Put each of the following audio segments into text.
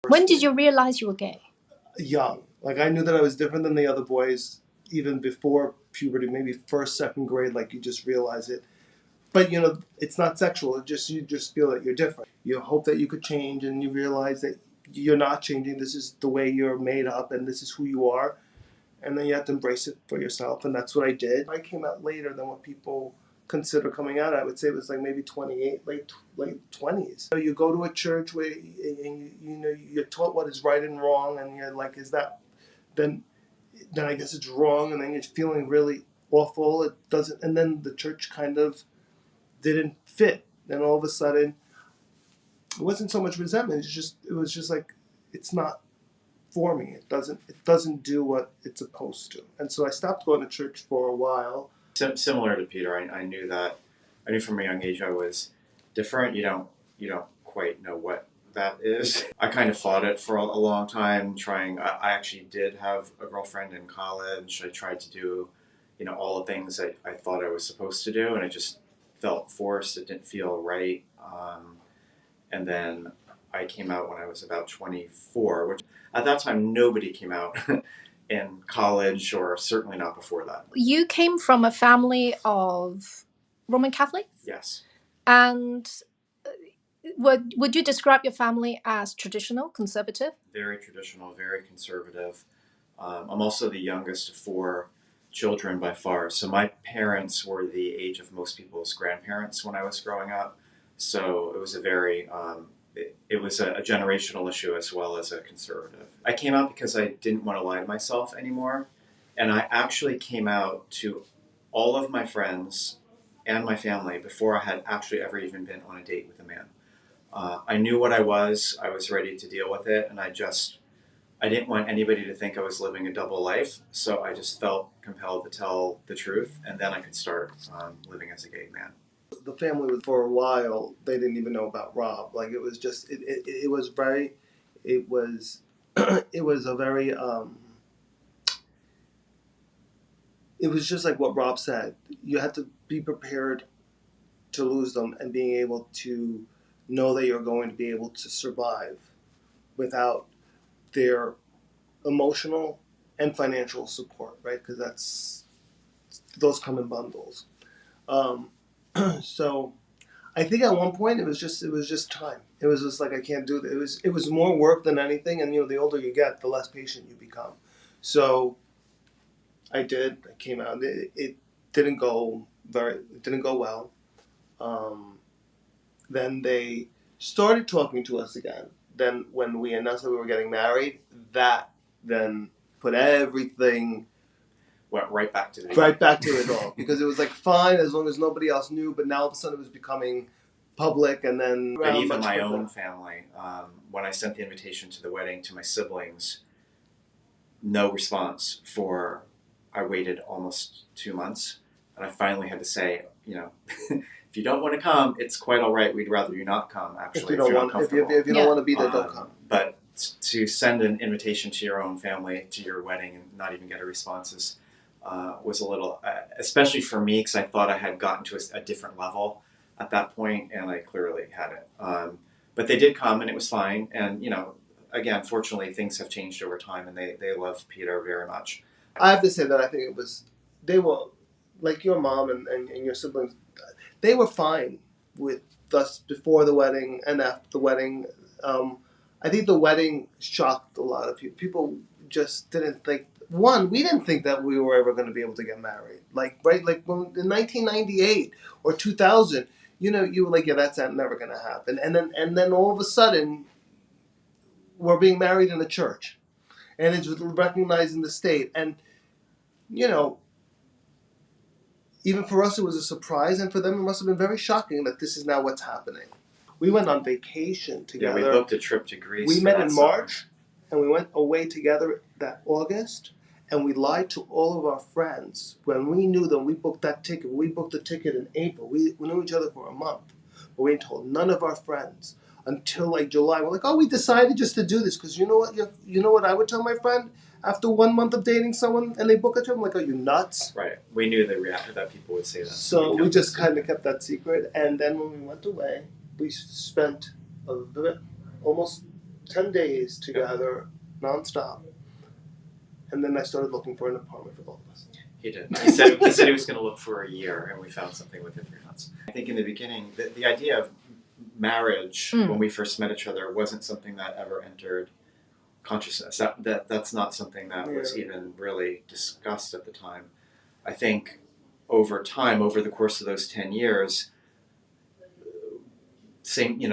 When did you realize you were gay? Young. Like, I knew that I was different than the other boys even before puberty, maybe first, second grade, like you just realize it. But, you know, it's not sexual. You just feel that you're different. You hope that you could change, and you realize that you're not changing. This is the way you're made up, and this is who you are. And then you have to embrace it for yourself, and that's what I did. I came out later than what people consider coming out. I would say it was like maybe 28, late 20s. You go to a church where you're taught what is right and wrong, and you're like, is that then I guess it's wrong, and then you're feeling really awful. It doesn't, and then the church kind of didn't fit. Then all of a sudden, it wasn't so much resentment. It was just like, it's not for me. It doesn't do what it's supposed to. And so I stopped going to church for a while. Similar to Peter, I knew from a young age I was different. You don't quite know what that is. I kind of fought it for a long time. I actually did have a girlfriend in college. I tried to do, all the things that I thought I was supposed to do, and it just felt forced. It didn't feel right. And then I came out when I was about 24, which at that time nobody came out in college, or certainly not before that. You came from a family of Roman Catholics? Yes. And would you describe your family as traditional, conservative? Very traditional, very conservative. I'm also the youngest of 4 children by far. So my parents were the age of most people's grandparents when I was growing up. So it was a very, it was a generational issue as well as a conservative. I came out because I didn't want to lie to myself anymore. And I actually came out to all of my friends and my family before I had actually ever even been on a date with a man. I knew what I was ready to deal with it, and I didn't want anybody to think I was living a double life, so I just felt compelled to tell the truth, and then I could start living as a gay man. The family, for a while, they didn't even know about Rob. Like, it was just, it was very, it was a very, it was just like what Rob said. You had to be prepared to lose them, and being able to know that you're going to be able to survive without their emotional and financial support, right? Because those come in bundles. So I think at one point it was just time. It was just like, I can't do this. It was more work than anything, and the older you get, the less patient you become. So I came out. It didn't go well. Then they started talking to us again. Then when we announced that we were getting married, that then put everything went right back to it all, because it was like, fine as long as nobody else knew. But now all of a sudden it was becoming public, and then even my own family. When I sent the invitation to the wedding to my siblings, no response for. I waited almost 2 months, and I finally had to say, if you don't want to come, it's quite all right. We'd rather you not come, actually, if you don't want to be there, don't come. But to send an invitation to your own family to your wedding and not even get a response was a little, especially for me, because I thought I had gotten to a different level at that point, and I clearly hadn't. But they did come, and it was fine. And, again, fortunately, things have changed over time, and they love Peter very much. I have to say that I think they were, like your mom and your siblings, they were fine with us before the wedding and after the wedding. I think the wedding shocked a lot of people. People just didn't think, we didn't think that we were ever going to be able to get married. Like when, in 1998 or 2000, you were like, yeah, that's never going to happen. And then all of a sudden, we're being married in a church. And it's recognized in the state. And, even for us, it was a surprise. And for them, it must have been very shocking that this is now what's happening. We went on vacation together. Yeah, we booked a trip to Greece. We met in March, and we went away together that August. And we lied to all of our friends. When we knew them, we booked that ticket. We booked the ticket in April. We knew each other for a month. But we told none of our friends until July. We're like, oh, we decided just to do this because you know what I would tell my friend after 1 month of dating someone and they book a trip. I'm like, are you nuts? Right. We knew that people would say that. So we just kind of kept that secret. And then when we went away, we spent almost 10 days together, nonstop. And then I started looking for an apartment for both of us. He did. He said he was going to look for a year, and we found something within 3 months. I think in the beginning, the idea of marriage when we first met each other wasn't something that ever entered consciousness. That's not something that was even really discussed at the time. I think over time, over the course of those 10 years,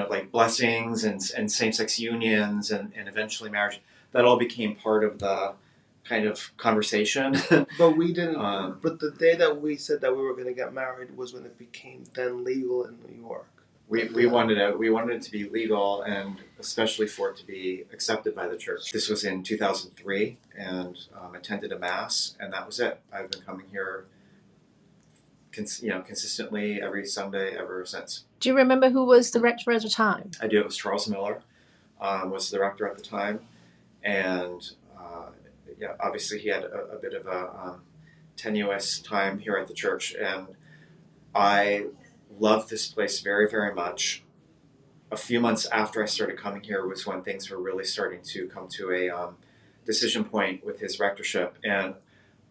like blessings and same-sex unions and eventually marriage, that all became part of the kind of conversation. But we didn't. But the day that we said that we were going to get married was when it became then legal in New York. We wanted it to be legal, and especially for it to be accepted by the church. This was in 2003, and attended a mass, and that was it. I've been coming here, consistently every Sunday ever since. Do you remember who was the rector at the time? I do. It was Charles Miller, was the rector at the time, and obviously he had a bit of a tenuous time here at the church, and I loved this place very, very much. A few months after I started coming here was when things were really starting to come to a decision point with his rectorship, and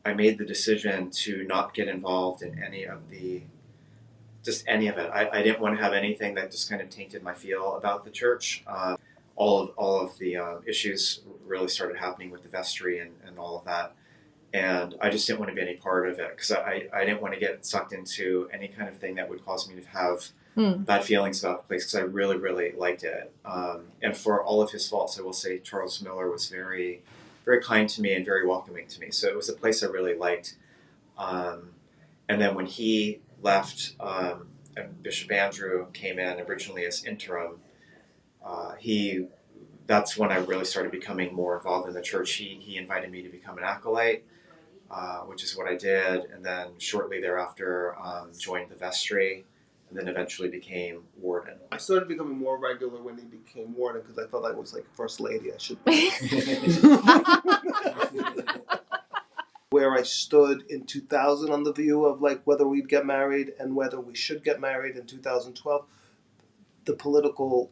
I made the decision to not get involved in any of it. I didn't want to have anything that just kind of tainted my feel about the church. All of the issues really started happening with the vestry and all of that. And I just didn't want to be any part of it because I didn't want to get sucked into any kind of thing that would cause me to have bad feelings about the place, because I really, really liked it. And for all of his faults, I will say Charles Miller was very, very kind to me and very welcoming to me. So it was a place I really liked. And then when he left and Bishop Andrew came in originally as interim, that's when I really started becoming more involved in the church. He invited me to become an acolyte, which is what I did, and then shortly thereafter joined the vestry, and then eventually became warden. I started becoming more regular when he became warden because I felt I was like first lady. I should be. Where I stood in 2000 on the view of like whether we'd get married and whether we should get married in 2012, the political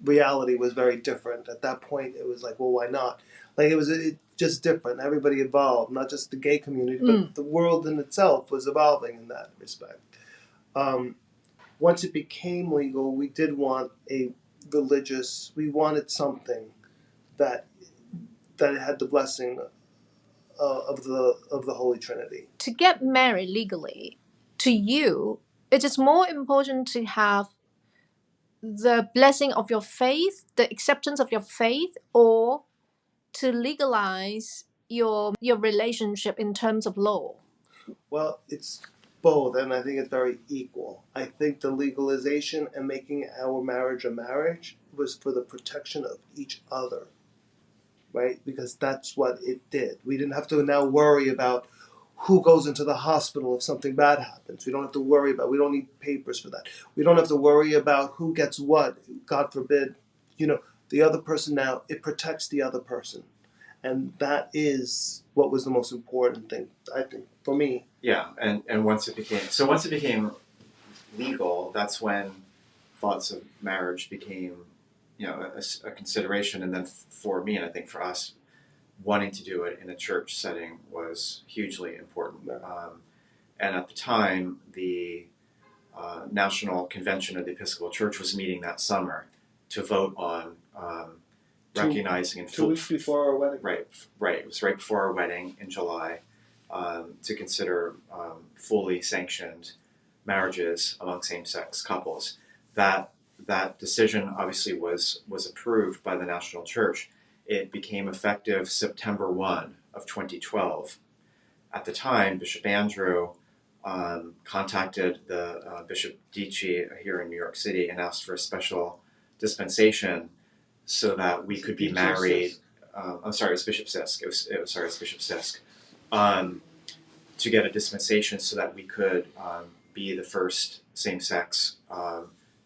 reality was very different. At that point, it was like, well, why not? Like it was just different. Everybody evolved, not just the gay community, but the world in itself was evolving in that respect. Once it became legal, we did want we wanted something that had the blessing of the Holy Trinity. To get married legally, to you, it is more important to have the blessing of your faith, the acceptance of your faith, or to legalize your relationship in terms of law? Well, it's both, and I think it's very equal. I think the legalization and making our marriage a marriage was for the protection of each other, right? Because that's what it did. We didn't have to now worry about who goes into the hospital if something bad happens. We don't have to worry about, we don't need papers for that. We don't have to worry about who gets what, God forbid. The other person now, it protects the other person. And that is what was the most important thing, I think, for me. Yeah, and once it became legal, that's when thoughts of marriage became, a consideration. And then for me, and I think for us, wanting to do it in a church setting was hugely important. And at the time, the National Convention of the Episcopal Church was meeting that summer to vote on recognizing and 2 weeks before our wedding. Right. It was right before our wedding in July, to consider fully sanctioned marriages among same-sex couples. That decision obviously was approved by the National Church. It became effective September 1 of 2012. At the time, Bishop Andrew contacted the Bishop Dici here in New York City and asked for a special dispensation so that we could be married. I'm sorry, it was Bishop Sisk. It was Bishop Sisk. To get a dispensation so that we could be the first same-sex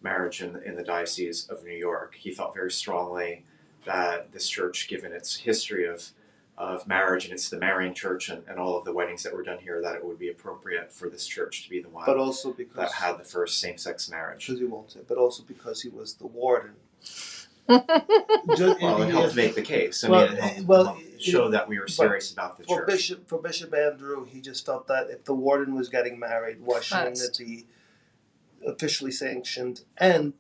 marriage in the Diocese of New York. He felt very strongly that this church, given its history of marriage, and it's the marrying church and all of the weddings that were done here, that it would be appropriate for this church to be the one but also because that had the first same-sex marriage. Because he won't say, but also because he was the warden. Well, it helped make the case. I mean, it helped show that we were serious about the church. For Bishop Andrew, he just felt that if the warden was getting married, why shouldn't it be officially sanctioned? And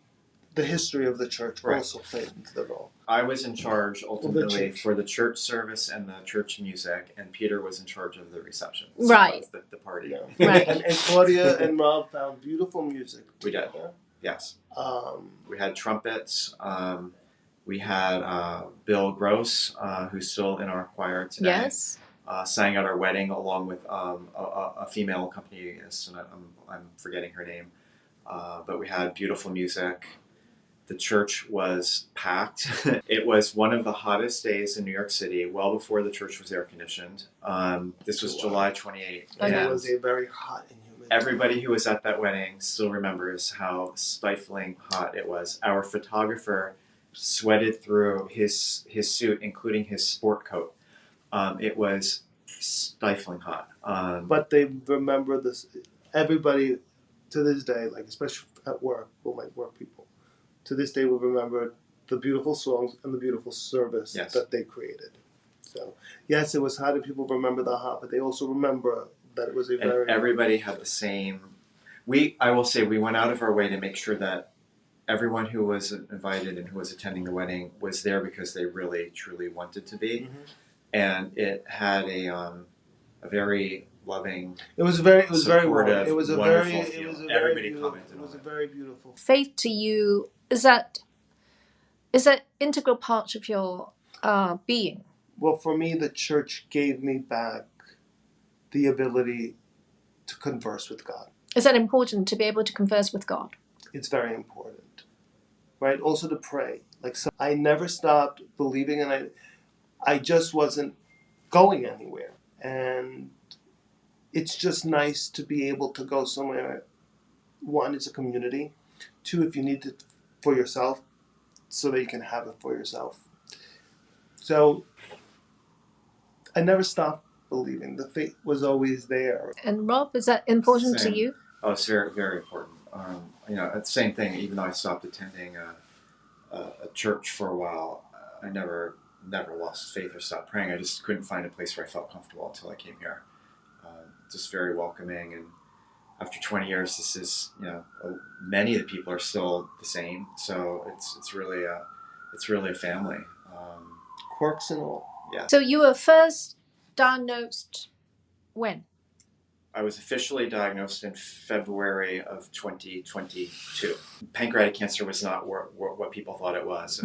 the history of the church also played into the role. I was in charge ultimately for the church service and the church music, and Peter was in charge of the reception. Right. The party. Yeah. Right. and Claudia and Rob found beautiful music together. We did. Yes. We had trumpets. We had Bill Gross, who's still in our choir today. Yes. Sang at our wedding along with a female accompanist, and I'm forgetting her name. But we had beautiful music. The church was packed. It was one of the hottest days in New York City, well before the church was air conditioned. This was July 28th. And it was a very hot and humid. Everybody who was at that wedding still remembers how stifling hot it was. Our photographer sweated through his suit, including his sport coat. It was stifling hot. But they remember this. Everybody to this day, like especially at work, my work people, to this day will remember the beautiful songs and the beautiful service that they created. So yes, it was hot, and people remember the hot, but they also remember that it was a very. Everybody had the same. I will say, we went out of our way to make sure that everyone who was invited and who was attending the wedding was there because they really, truly wanted to be, and it had a very loving. It was very warm. It was a very beautiful. Faith to you is that integral part of your being? Well, for me, the church gave me back the ability to converse with God. Is that important to be able to converse with God? It's very important, right? Also to pray. I never stopped believing, and I just wasn't going anywhere. And it's just nice to be able to go somewhere. One, it's a community. Two, if you need it for yourself, so that you can have it for yourself. So I never stopped believing. The faith was always there. And Rob, is that important to you? Oh, it's very, very important. It's the same thing. Even though I stopped attending a church for a while, I never lost faith or stopped praying. I just couldn't find a place where I felt comfortable until I came here. Just very welcoming, and after 20 years, this is many of the people are still the same. So it's really a family. Quirks and all. Yeah. So you were first diagnosed when? I was officially diagnosed in February of 2022. Pancreatic cancer was not what people thought it was.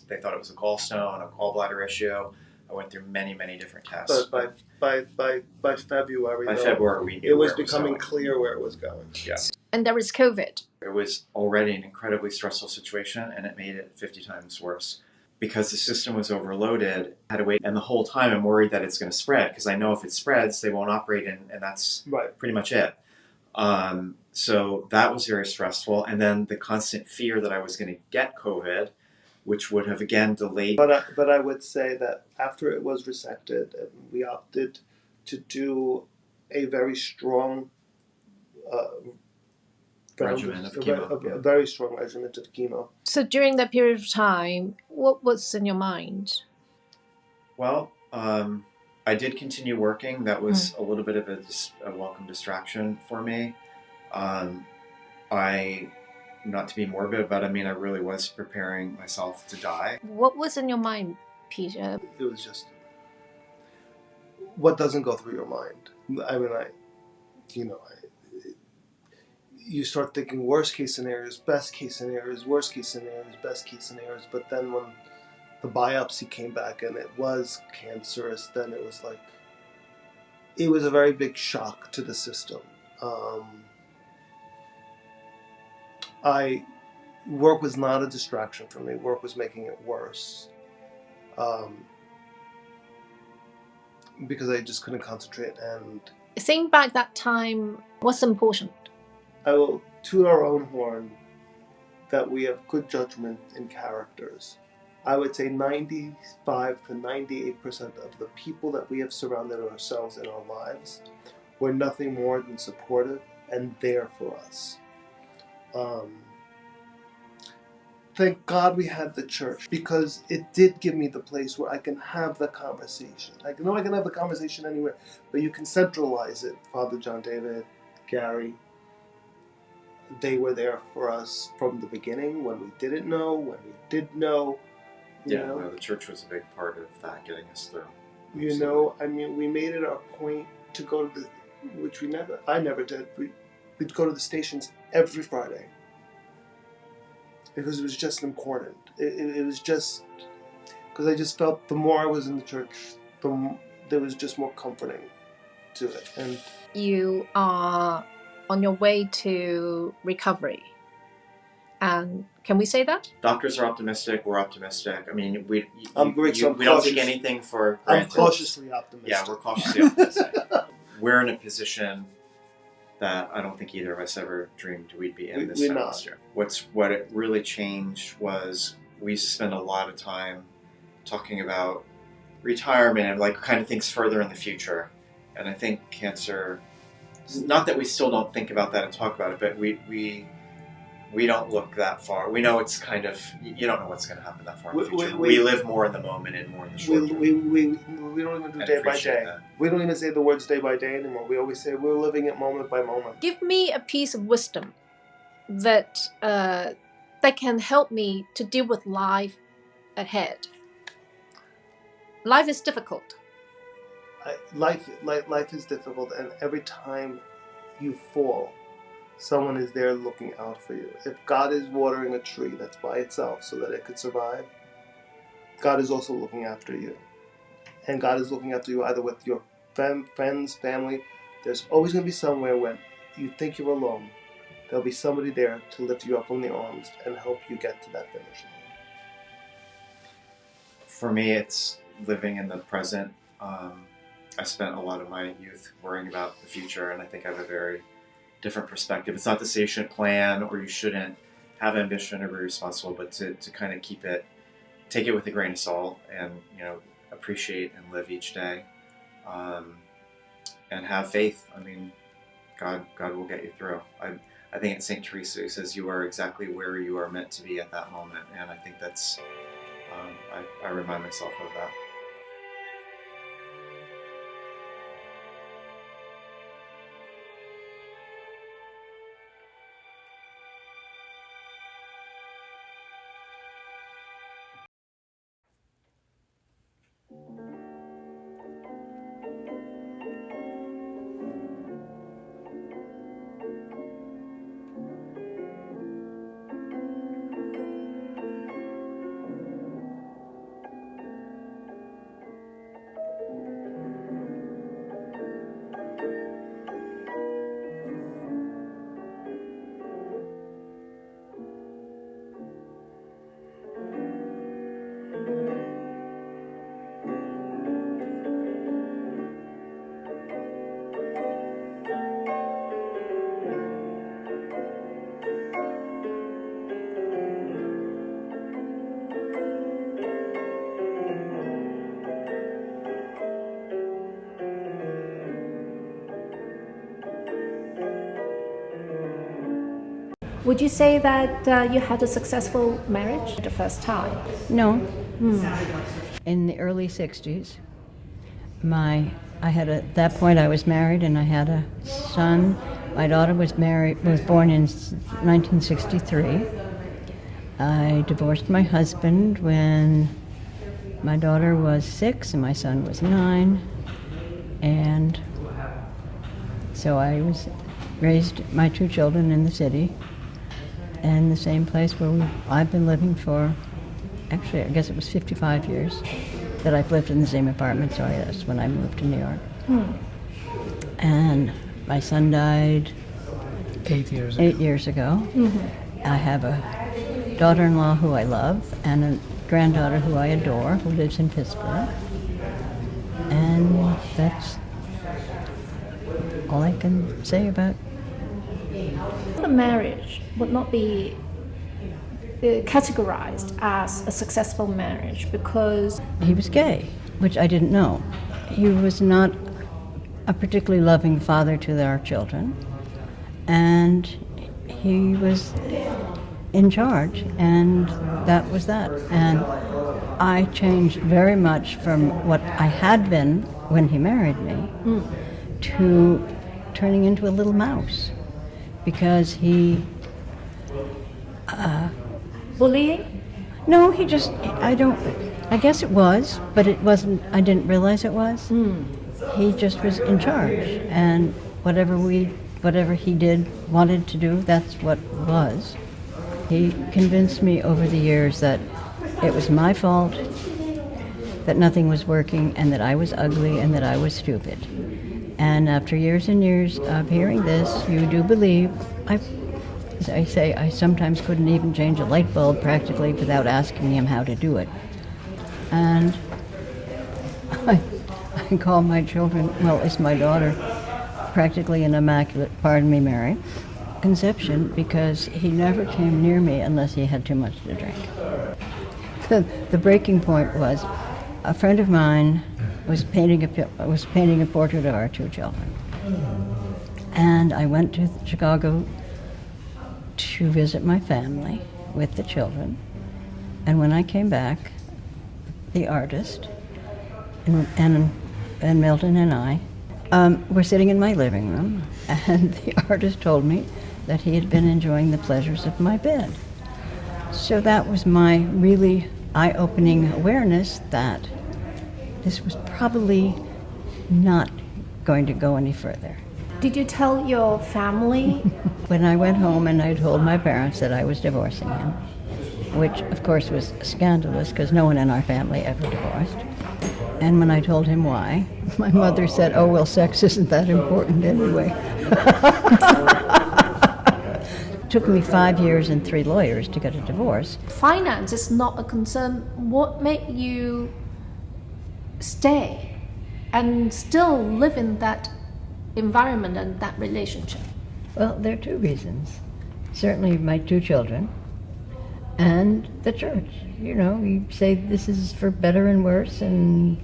They thought it was a gallstone, a gallbladder issue. I went through many, many different tests. But by February, we knew it was becoming clear where it was going. Yeah. And there was COVID. It was already an incredibly stressful situation, and it made it 50 times worse. Because the system was overloaded, I had to wait. And the whole time I'm worried that it's going to spread, because I know if it spreads, they won't operate, and that's pretty much it. So that was very stressful. And then the constant fear that I was going to get COVID, which would have again delayed. But I would say that after it was resected, we opted to do a very strong regimen of chemo. A very strong regimen of chemo. So during that period of time, what was in your mind? Well, I did continue working. That was a little bit of a welcome distraction for me. Not to be morbid, but I really was preparing myself to die. What was in your mind, Peter? It was just what doesn't go through your mind. You start thinking worst case scenarios, best case scenarios, worst case scenarios, best case scenarios. But then when the biopsy came back and it was cancerous, then it was a very big shock to the system. Work was not a distraction for me. Work was making it worse. Because I just couldn't concentrate. And think back that time, what's important? I will toot our own horn that we have good judgment in characters. I would say 95 to 98% of the people that we have surrounded ourselves in our lives were nothing more than supportive and there for us. thank God we had the church, because it did give me the place where I can have the conversation. I know I can have the conversation anywhere, but you can centralize it. Father John David, Gary, they were there for us from the beginning, when we didn't know, when we did know. No, the church was a big part of that, getting us through. You know, I mean, we made it our point to go to which I never did. We'd go to the stations every Friday, because it was just important. It was just, because I just felt the more I was in the church, there was just more comforting to it. And you are on your way to recovery. And can we say that? Doctors are optimistic. We're optimistic. I mean, we I'm don't take anything for granted. I'm cautiously optimistic. Yeah, we're cautiously optimistic. We're in a position that I don't think either of us ever dreamed we'd be in this semester. What it really changed was we spend a lot of time talking about retirement and like kind of things further in the future. And I think cancer, not that we still don't think about that and talk about it, but we don't look that far. We know it's kind of, you don't know what's going to happen that far in the future. We live more in the moment and more in the short term. We don't even do day by day. That. We don't even say the words day by day anymore. We always say we're living it moment by moment. Give me a piece of wisdom that can help me to deal with life ahead. Life is difficult. Life is difficult, and every time you fall, someone is there looking out for you. If God is watering a tree that's by itself so that it could survive, God is also looking after you. And God is looking after you either with your friends, family. There's always going to be somewhere when you think you're alone. There'll be somebody there to lift you up from the arms and help you get to that finish line. For me, it's living in the present. I spent a lot of my youth worrying about the future, and I think I have a very different perspective. It's not to say you shouldn't plan or you shouldn't have ambition or be responsible, but to kind of take it with a grain of salt and, appreciate and live each day, and have faith. I mean, God will get you through. I think it's St. Teresa who says you are exactly where you are meant to be at that moment, and I think that's, I remind myself of that. Would you say that you had a successful marriage the first time? No. In the early 60s, at that point I was married and I had a son. My daughter was born in 1963. I divorced my husband when my daughter was 6 and my son was 9. And so I raised my 2 children in the city, in the same place where I've been living for, actually, I guess it was 55 years that I've lived in the same apartment, so that's when I moved to New York. And my son died 8 years ago. 8 years ago. Mm-hmm. I have a daughter-in-law who I love and a granddaughter who I adore, who lives in Pittsburgh. And that's all I can say about The marriage would not be categorized as a successful marriage because he was gay, which I didn't know. He was not a particularly loving father to our children, and he was in charge, and that was that. And I changed very much from what I had been when he married me to turning into a little mouse, because he... Bullying? No, he just, I guess it was, but it wasn't, I didn't realize it was. He just was in charge, and whatever he wanted to do, that's what was. He convinced me over the years that it was my fault, that nothing was working, and that I was ugly, and that I was stupid. And after years and years of hearing this, you do believe, as I say, I sometimes couldn't even change a light bulb practically without asking him how to do it. And I call my children, well, it's my daughter, practically an immaculate, pardon me, Mary, conception, because he never came near me unless he had too much to drink. The breaking point was a friend of mine was painting a portrait of our two children. And I went to Chicago to visit my family with the children. And when I came back, the artist and Milton and I were sitting in my living room, and the artist told me that he had been enjoying the pleasures of my bed. So that was my really eye-opening awareness that this was probably not going to go any further. Did you tell your family? When I went home and I told my parents that I was divorcing him, which of course was scandalous because no one in our family ever divorced. And when I told him why, my mother said, "Oh, well, sex isn't that important anyway." It took me 5 years and 3 lawyers to get a divorce. Finance is not a concern. What made you stay and still live in that environment and that relationship? Well, there are 2 reasons. Certainly my 2 children and the church. You know, we say this is for better and worse, and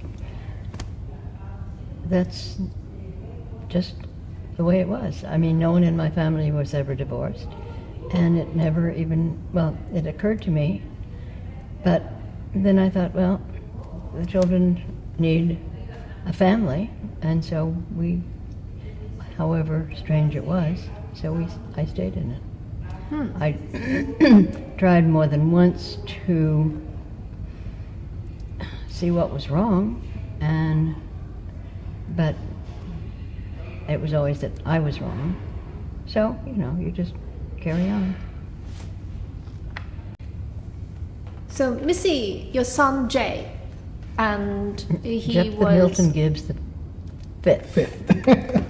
that's just the way it was. I mean, no one in my family was ever divorced, and it never even, well, it occurred to me, but then I thought, well, the children need a family, and so we, however strange it was, so I stayed in it. I tried more than once to see what was wrong, but it was always that I was wrong. So, you know, you just carry on. So, Missy, your son Jay, and he Jeff the Milton Gibbs the fifth.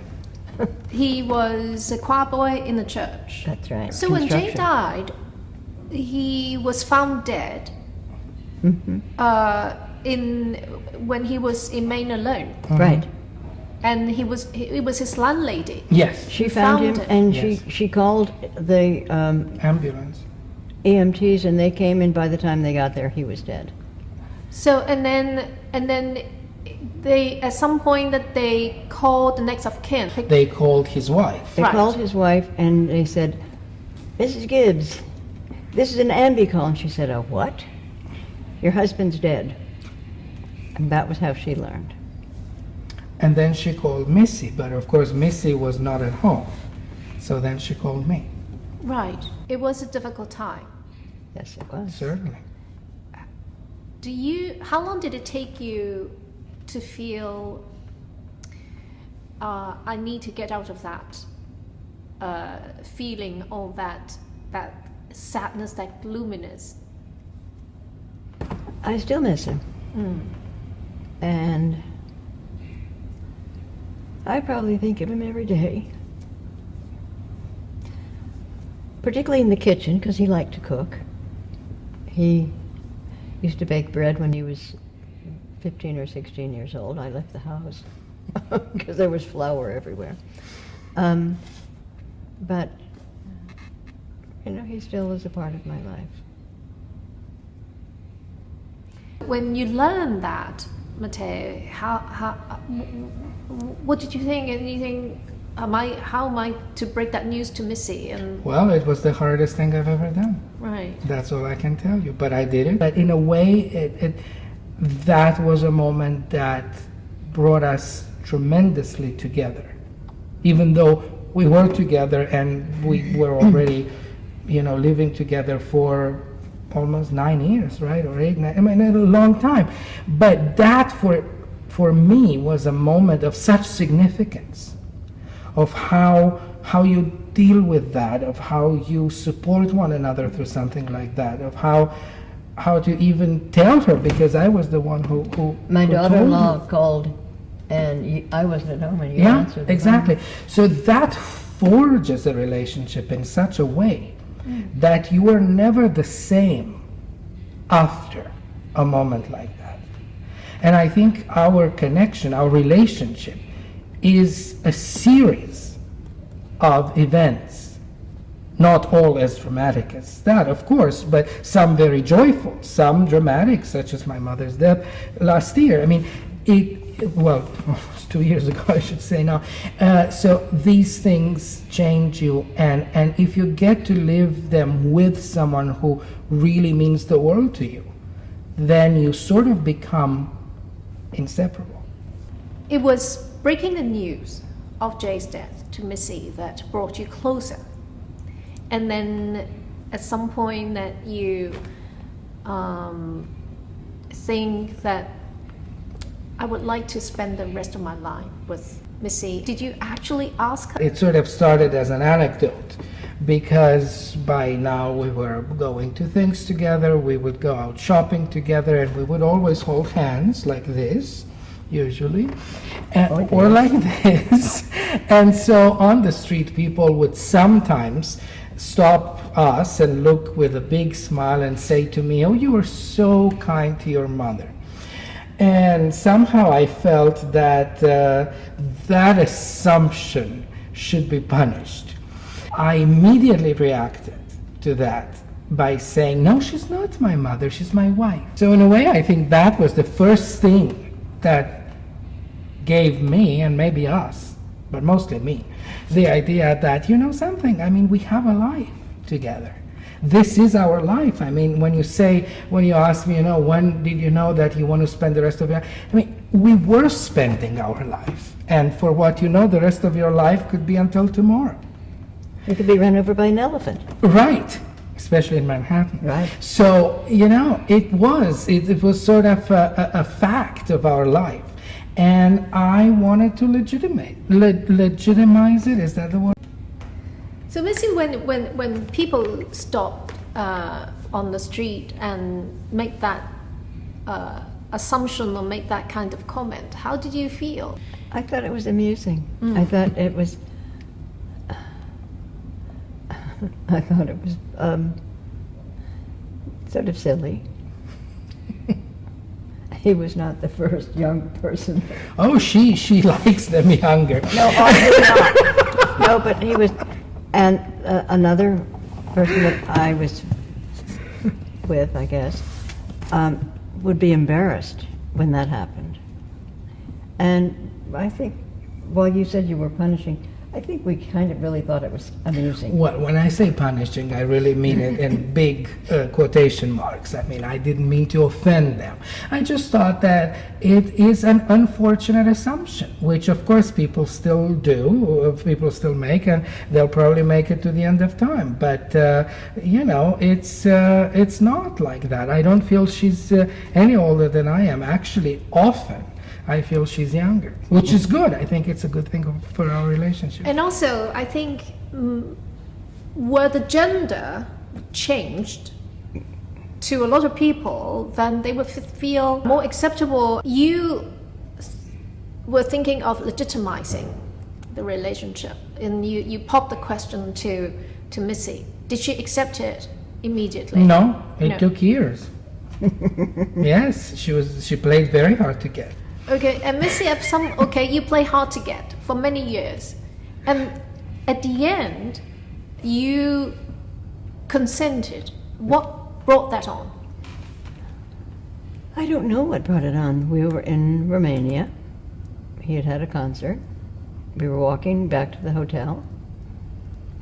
He was a choir boy in the church. That's right. So when Jay died, he was found dead. When he was in Maine alone. Right. And it was his landlady. Yes. She found him, and Yes. she called the Ambulance. EMTs, and they came in. By the time they got there, he was dead. So and then they, at some point, that they called the next of kin. They called his wife. They Right. called his wife, and they said, "Mrs. Gibbs, this is an ambi call." And she said, "Oh, what? Your husband's dead." And that was how she learned. And then she called Missy, but of course Missy was not at home. So then she called me. Right. It was a difficult time. Yes, it was. Certainly. How long did it take you to feel, I need to get out of that feeling, or that sadness, that gloominess? I still miss him. And I probably think of him every day. Particularly in the kitchen, because he liked to cook. He used to bake bread when he was 15 or 16 years old. I left the house because there was flour everywhere. But, you know, he still is a part of my life. When you learned that, Matteo, what did you think? Anything how am I to break that news to Missy? And Well, it was the hardest thing I've ever done. right. That's all I can tell you. But I did it. But in a way, that was a moment that brought us tremendously together. Even though we were together and we were already, living together for almost 9 years, right? Or 8, 9, I mean, a long time. But that for me was a moment of such significance of how you deal with that, of how you support one another through something like that, of how to even tell her, because I was the one who My who daughter-in-law told called, and I wasn't at home, and you yeah, answered the exactly. So that forges a relationship in such a way that you are never the same after a moment like that. And I think our connection, our relationship, is a series of events, not all as dramatic as that, of course, but some very joyful, some dramatic, such as my mother's death last year. I mean, well, almost 2 years ago, I should say now. So these things change you, and if you get to live them with someone who really means the world to you, then you sort of become inseparable. It was breaking the news of Jay's death to Missy that brought you closer. And then at some point that you think that I would like to spend the rest of my life with Missy. Did you actually ask her? It sort of started as an anecdote, because by now we were going to things together, we would go out shopping together, and we would always hold hands like this, usually, or like this. And so on the street, people would sometimes stop us and look with a big smile and say to me, "Oh, you were so kind to your mother." And somehow I felt that that assumption should be punished. I immediately reacted to that by saying, "No, she's not my mother, she's my wife." So in a way, I think that was the first thing that gave me, and maybe us, but mostly me, the idea that, something, I mean, we have a life together. This is our life. I mean, when you ask me, when did you know that you want to spend the rest of your life? I mean, we were spending our life. And for what you know, the rest of your life could be until tomorrow. You could be run over by an elephant. Right. Especially in Manhattan. Right. So, it was sort of a fact of our life. And I wanted to legitimize it. Is that the word? So Missy, when people stop on the street and make that assumption or make that kind of comment, how did you feel? I thought it was amusing. I thought it was sort of silly. He was not the first young person. Oh, she likes them younger. No, obviously not. No, but he was, and another person that I was with, I guess, would be embarrassed when that happened. And I think, while you said you were punishing, I think we kind of really thought it was amusing. Well, when I say punishing, I really mean it in big quotation marks. I mean, I didn't mean to offend them. I just thought that it is an unfortunate assumption, which of course people still do, people still make, and they'll probably make it to the end of time. But, it's not like that. I don't feel she's any older than I am. Actually, often I feel she's younger, which is good. I think it's a good thing for our relationship. And also, I think, were the gender changed to a lot of people, then they would feel more acceptable. You were thinking of legitimizing the relationship, and you popped the question to Missy. Did she accept it immediately? No, it took years. Yes, she played very hard to get. Okay, and Missy, you play hard to get for many years. And at the end, you consented. What brought that on? I don't know what brought it on. We were in Romania. He had had a concert, we were walking back to the hotel,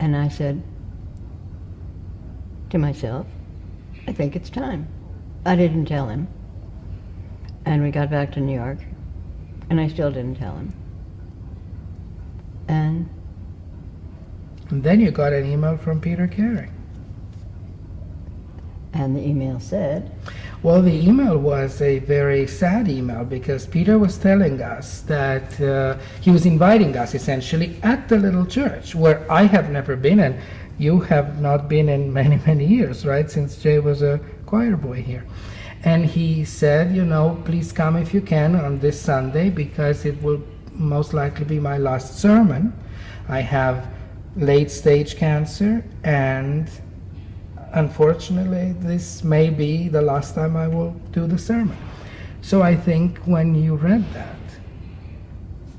and I said to myself, I think it's time. I didn't tell him. And we got back to New York, and I still didn't tell him. And then you got an email from Peter Carey. And the email said? Well, the email was a very sad email because Peter was telling us that he was inviting us essentially at the little church where I have never been, and you have not been in many, many years, right? Since Jay was a choir boy here. And he said, you know, please come if you can on this Sunday because it will most likely be my last sermon. I have late stage cancer, and unfortunately this may be the last time I will do the sermon. So I think when you read that,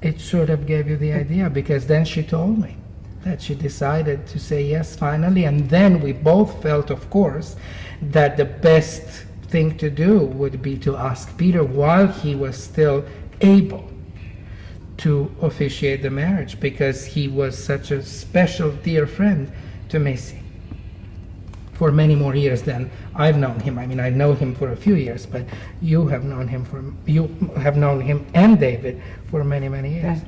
it sort of gave you the idea, because then she told me that she decided to say yes finally, and then we both felt, of course, that the best thing to do would be to ask Peter while he was still able to officiate the marriage, because he was such a special, dear friend to Missy for many more years than I've known him. I mean, I know him for a few years, but you have known him and David for many, many years. Right.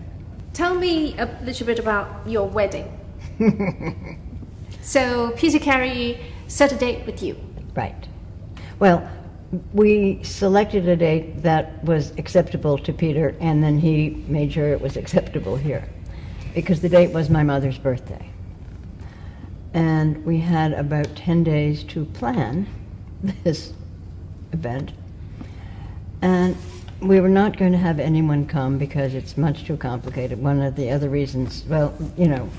Tell me a little bit about your wedding. So Peter Carey set a date with you. Right. Well, we selected a date that was acceptable to Peter, and then he made sure it was acceptable here, because the date was my mother's birthday. And we had about 10 days to plan this event. And we were not going to have anyone come because it's much too complicated. One of the other reasons, well, you know,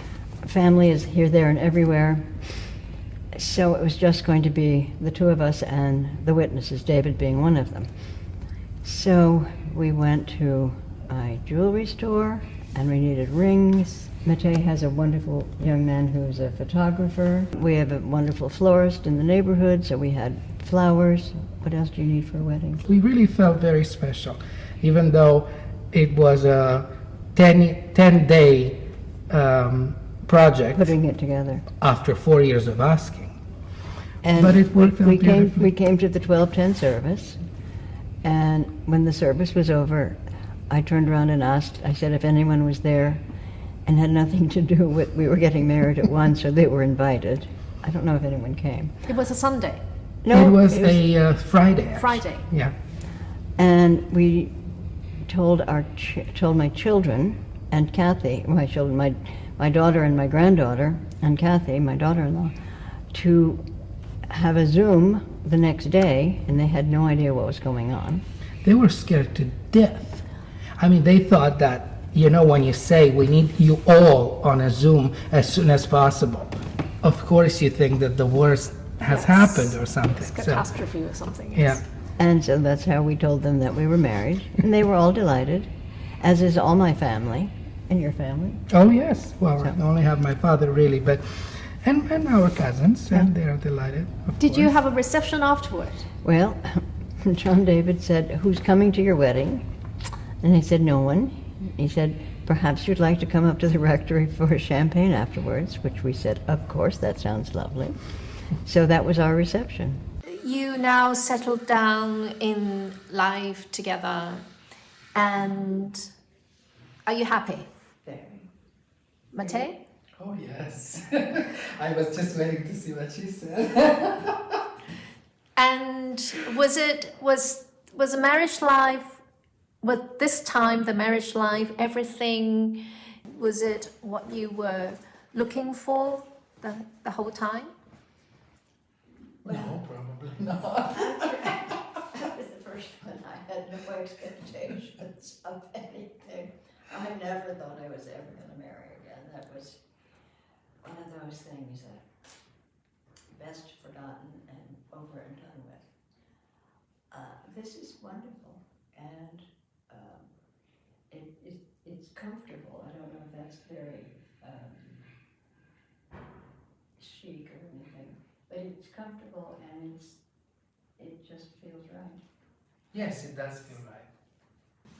family is here, there, and everywhere. So it was just going to be the two of us and the witnesses, David being one of them. So we went to a jewelry store, and we needed rings. Matei has a wonderful young man who's a photographer. We have a wonderful florist in the neighborhood, so we had flowers. What else do you need for a wedding? We really felt very special, even though it was a 10-day project. Putting it together. After 4 years of asking. And but it worked out we beautifully. came to the 12:10 service, and when the service was over, I turned around and asked, I said if anyone was there and had nothing to do with, we were getting married at once, so they were invited. I don't know if anyone came. It was a Sunday. No, it was a Friday. Actually. Friday. Yeah. And we told told my children and Kathy, my children, my daughter and my granddaughter, and Kathy, my daughter-in-law, to have a Zoom the next day, and they had no idea what was going on. They were scared to death. I mean, they thought that, you know, when you say we need you all on a Zoom as soon as possible, of course you think that the worst has happened or something. It's catastrophe or something. Yes. Yeah. And so that's how we told them that we were married, and they were all delighted, as is all my family. And your family? Oh, yes. Well, So- I only have my father, really, but and our cousins, and they are delighted, of Did you course. have a reception afterward? Well, John David said, who's coming to your wedding? And I said, no one. He said, perhaps you'd like to come up to the rectory for champagne afterwards, which we said, of course, that sounds lovely. So that was our reception. You now settled down in life together, and are you happy? Very. Matei? Oh, yes. I was just waiting to see what she said. And was the marriage life, was this time the marriage life, everything, was it what you were looking for the whole time? No, probably not. After the first one, I had no expectations of anything. I never thought I was ever going to marry again. That was one of those things that best forgotten and over and done with. This is wonderful, and it's comfortable. I don't know if that's very chic or anything, but it's comfortable and it just feels right. Yes, it does feel right.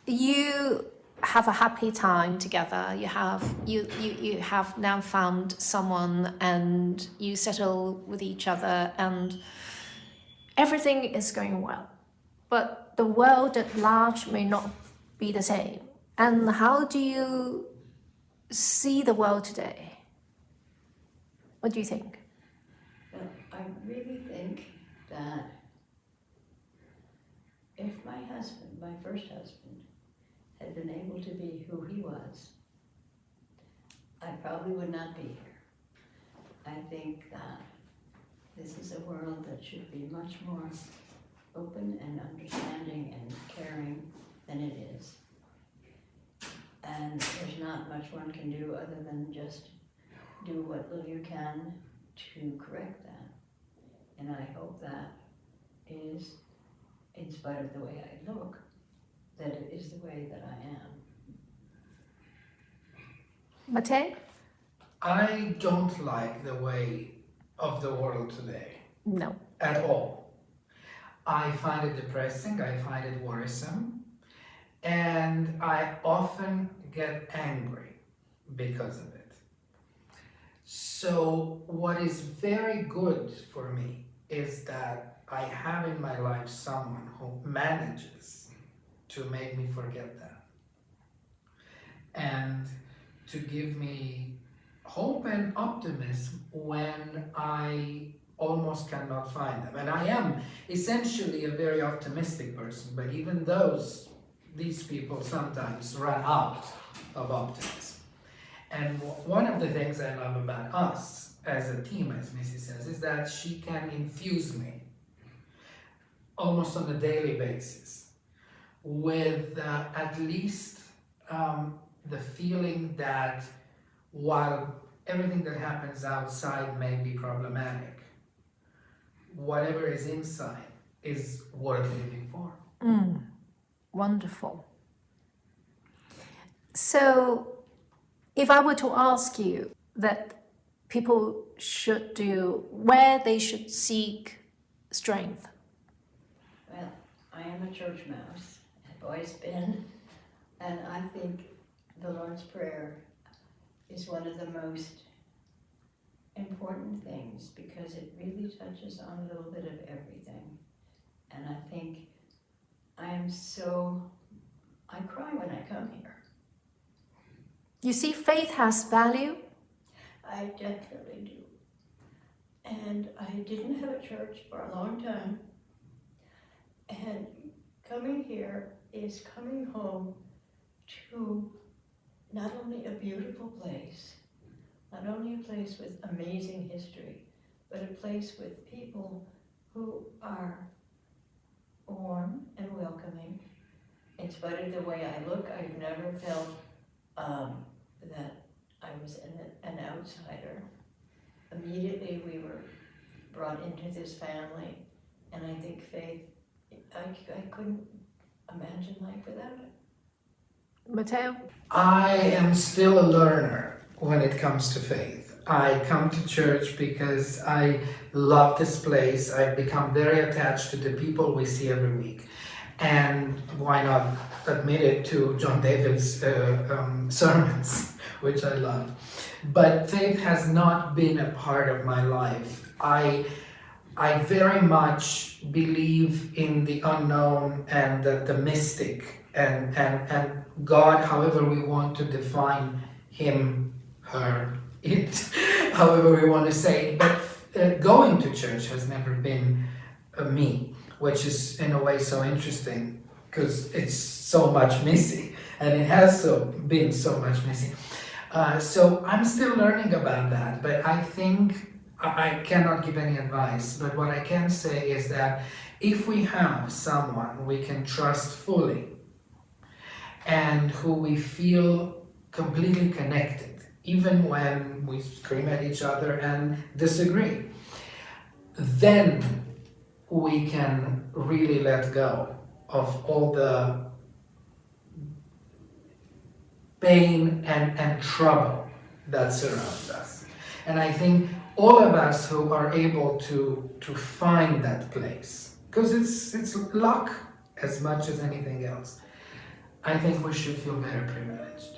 You have a happy time together. You have now found someone and you settle with each other and everything is going well. But the world at large may not be the same. And how do you see the world today? What do you think? Well, I really think that if my husband, my first husband, had been able to be who he was, I probably would not be here. I think that this is a world that should be much more open and understanding and caring than it is. And there's not much one can do other than just do what little you can to correct that. And I hope that is, in spite of the way I look, that it is the way that I am. Mate? I don't like the way of the world today No. at all. I find it depressing, I find it worrisome, and I often get angry because of it. So what is very good for me is that I have in my life someone who manages to make me forget that and to give me hope and optimism when I almost cannot find them. And I am essentially a very optimistic person, but even these people sometimes run out of optimism. And one of the things I love about us as a team, as Missy says, is that she can infuse me almost on a daily basis with at least the feeling that while everything that happens outside may be problematic, whatever is inside is worth living for. Wonderful. So, if I were to ask you that people should do, where they should seek strength? Well, I am a church mouse, I've always been, and I think the Lord's Prayer is one of the most important things because it really touches on a little bit of everything. And I think I cry when I come here. You see, faith has value. I definitely do. And I didn't have a church for a long time. And coming here is coming home to not only a beautiful place, not only a place with amazing history, but a place with people who are warm and welcoming. In spite of the way I look, I've never felt that I was an outsider. Immediately we were brought into this family, and I think faith, I couldn't imagine life without it. Matteo? I am still a learner when it comes to faith. I come to church because I love this place. I've become very attached to the people we see every week. And why not admit it to John David's sermons, which I love. But faith has not been a part of my life. I very much believe in the unknown and the mystic and God, however we want to define him, her, it, however we want to say it. But going to church has never been me, which is in a way so interesting because it's so much missing, and it has been so much missing. So I'm still learning about that, but I think I cannot give any advice, but what I can say is that if we have someone we can trust fully and who we feel completely connected, even when we scream at each other and disagree, then we can really let go of all the pain and trouble that surrounds us. And I think all of us who are able to find that place, because it's luck as much as anything else, I think we should feel better privileged.